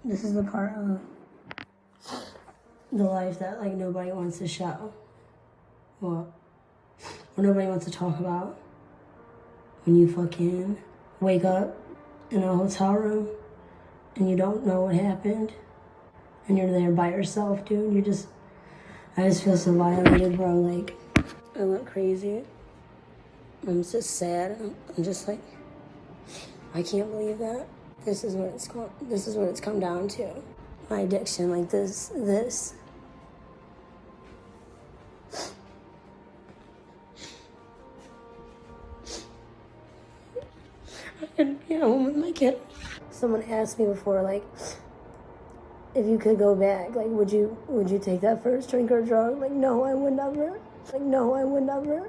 This is the part of the life that like nobody wants to show. Well, or nobody wants to talk about. When you fucking wake up in a hotel room and you don't know what happened and you're there by yourself, dude. I just feel so violated, bro. Like, I went crazy. I'm just sad. I'm just like, I can't believe that. This is what it's come down to. My addiction, like this. I couldn't be at home with my kid. Someone asked me before, like, if you could go back, like, would you take that first drink or drug? Like, no, I would never. Like, no, I would never.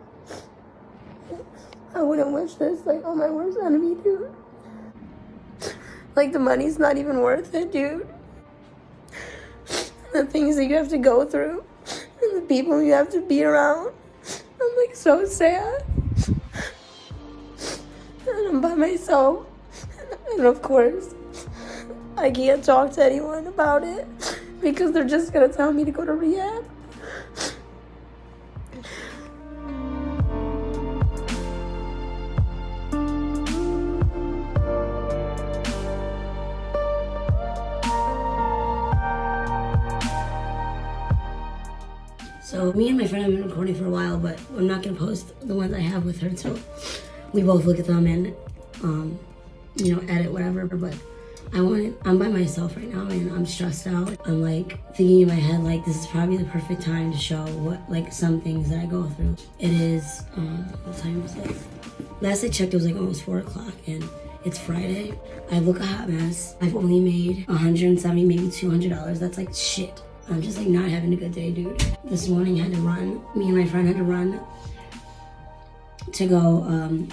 I wouldn't wish this, like, on my worst enemy, dude. Like, the money's not even worth it, dude. The things that you have to go through and the people you have to be around. I'm, like, so sad. And I'm by myself. And, of course, I can't talk to anyone about it because they're just gonna tell me to go to rehab. So me and my friend have been recording for a while, but I'm not gonna post the ones I have with her till we both look at them and edit whatever. But I'm by myself right now and I'm stressed out. I'm like thinking in my head like this is probably the perfect time to show what like some things that I go through. It is what time is it? Last I checked it was like almost 4 o'clock and it's Friday. I look a hot mess. I've only made $170, maybe $200. That's like shit. I'm just like not having a good day, dude. This morning I had to run. Me and my friend had to run to go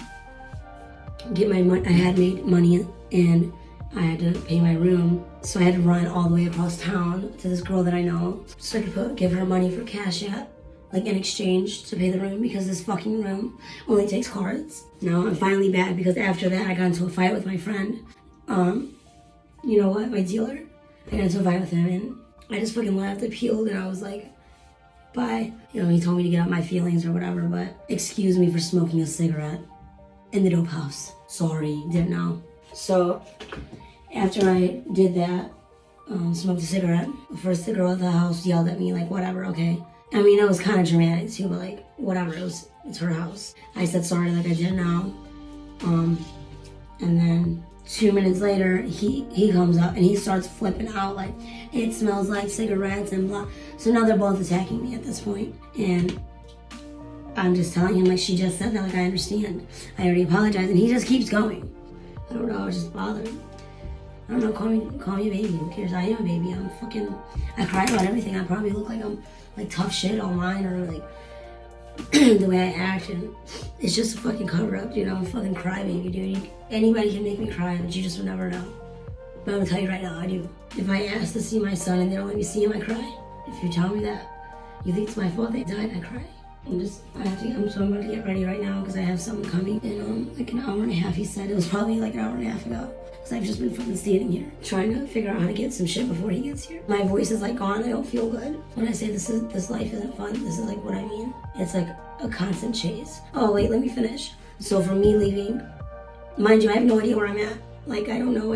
get my money. I had made money and I had to pay my room. So I had to run all the way across town to this girl that I know so I could give her money for Cash App, like in exchange to pay the room because this fucking room only takes cards. Now I'm finally back because after that I got into a fight with my friend. You know what, my dealer. I got into a fight with him and I just fucking left, I peeled, and I was like, bye. You know, he told me to get out my feelings or whatever, but excuse me for smoking a cigarette in the dope house. Sorry, didn't know. So, after I did that, smoked a cigarette, first the girl at the house yelled at me, like, whatever, okay. I mean, it was kind of dramatic too, but like, whatever, it's her house. I said sorry like I didn't know. And then 2 minutes later, he comes up and he starts flipping out like, it smells like cigarettes and blah. So now they're both attacking me at this point. And I'm just telling him like, she just said that, like I understand. I already apologized and he just keeps going. I don't know, I was just bothered. I don't know, call me a baby, who cares? I am a baby, I cry about everything. I probably look like I'm like tough shit online or like the way I act, and it's just a fucking cover up, dude. I'm a fucking crybaby, dude. Anybody can make me cry, but you just would never know. But I'm gonna tell you right now, I do. If I ask to see my son and they don't let me see him, I cry. If you tell me that you think it's my fault they died, I cry. I'm about to get ready right now because I have someone coming in like an hour and a half. He said it was probably like an hour and a half ago. Because I've just been fucking standing here trying to figure out how to get some shit before he gets here. My voice is like gone. I don't feel good. When I say this life isn't fun, this is like what I mean. It's like a constant chase. Oh wait, let me finish. So for me leaving, mind you, I have no idea where I'm at. Like I don't know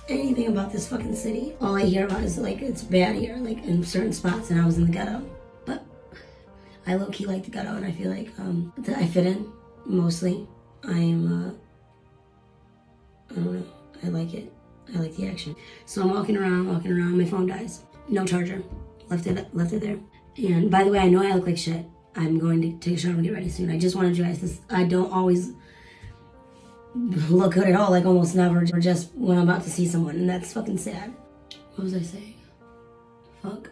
anything about this fucking city. All I hear about is like it's bad here, like in certain spots, and I was in the ghetto. But I low-key like the ghetto, and I feel like that I fit in mostly. I don't know. I like it. I like the action. So I'm walking around. My phone dies. No charger. Left it there. And by the way, I know I look like shit. I'm going to take a shower and get ready soon. I just wanted you guys to. I don't always look good at all. Like almost never. Or just when I'm about to see someone, and that's fucking sad. What was I saying? Fuck.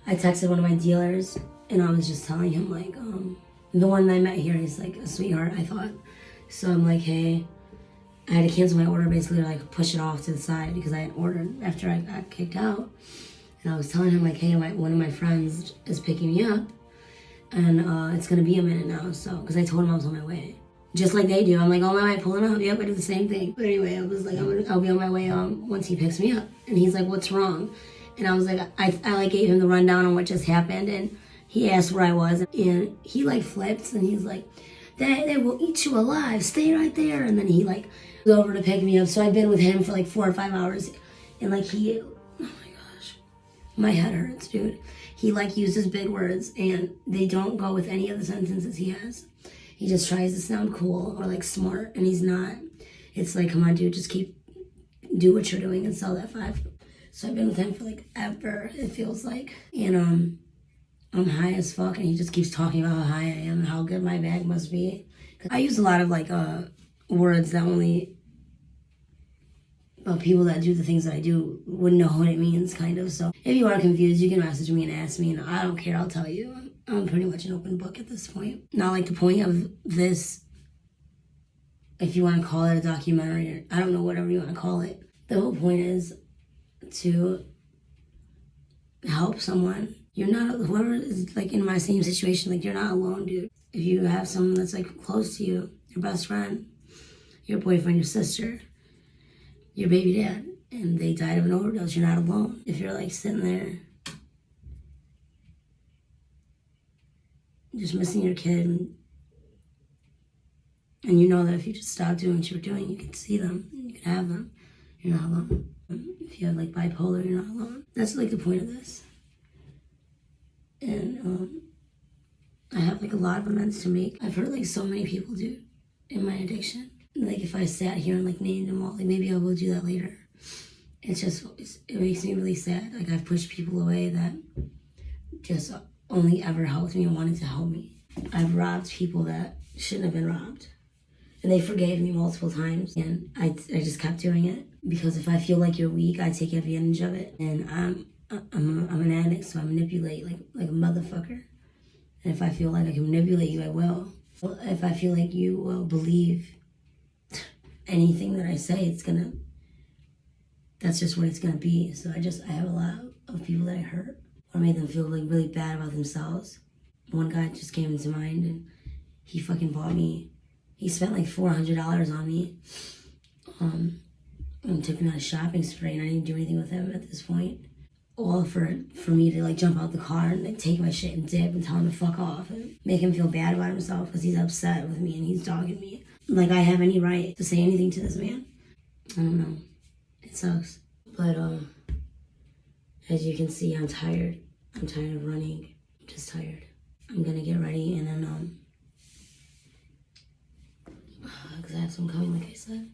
I texted one of my dealers, and I was just telling him like, the one that I met here, he's like a sweetheart, I thought. So I'm like, hey. I had to cancel my order basically, or like push it off to the side because I had ordered after I got kicked out. And I was telling him like, hey, one of my friends is picking me up and it's gonna be a minute now. So, because I told him I was on my way. just like they do. I'm like, on my way, pulling up. Yep, I do the same thing. But anyway, I was like, I'll be on my way once he picks me up. And he's like, what's wrong? And I was like, I like gave him the rundown on what just happened. And he asked where I was. And he like flips and he's like, they will eat you alive. Stay right there. And then he like was over to pick me up. So I've been with him for like 4 or 5 hours. And like oh my gosh, my head hurts, dude. He like uses big words and they don't go with any of the sentences he has. He just tries to sound cool or like smart, and he's not. It's like, come on, dude, just do what you're doing and sell that 5. So I've been with him for like ever, it feels like. And I'm high as fuck, and he just keeps talking about how high I am and how good my bag must be. I use a lot of like words that only people that do the things that I do wouldn't know what it means, kind of. So if you are confused, you can message me and ask me, and I don't care, I'll tell you. I'm pretty much an open book at this point. Not like the point of this, if you want to call it a documentary, or I don't know, whatever you want to call it. The whole point is to help someone. You're not, whoever is like in my same situation, like you're not alone, dude. If you have someone that's like close to you, your best friend, your boyfriend, your sister, your baby dad, and they died of an overdose, you're not alone. If you're like sitting there just missing your kid, and you know that if you just stop doing what you're doing, you can see them, you can have them, you're not alone. If you have like bipolar, you're not alone. That's like the point of this. And I have like a lot of amends to make. I've heard like so many people do in my addiction. Like if I sat here and like named them all, like maybe I will do that later. It makes me really sad. Like I've pushed people away that just only ever helped me and wanted to help me. I've robbed people that shouldn't have been robbed. And they forgave me multiple times. And I just kept doing it. Because if I feel like you're weak, I take advantage of it. And I'm an addict, so I manipulate like a motherfucker. And if I feel like I can manipulate you, I will. If I feel like you will believe anything that I say, that's just what it's gonna be. So I have a lot of people that I hurt or made them feel like really bad about themselves. One guy just came into mind, and he fucking bought me. He spent like $400 on me, and took me on a shopping spree, and I didn't do anything with him at this point. All for me to like jump out the car and like take my shit and dip and tell him to fuck off and make him feel bad about himself because he's upset with me and he's dogging me. Like I have any right to say anything to this man? I don't know. It sucks. But as you can see, I'm tired. I'm tired of running. I'm just tired. I'm gonna get ready and then because I have some coming, like I said.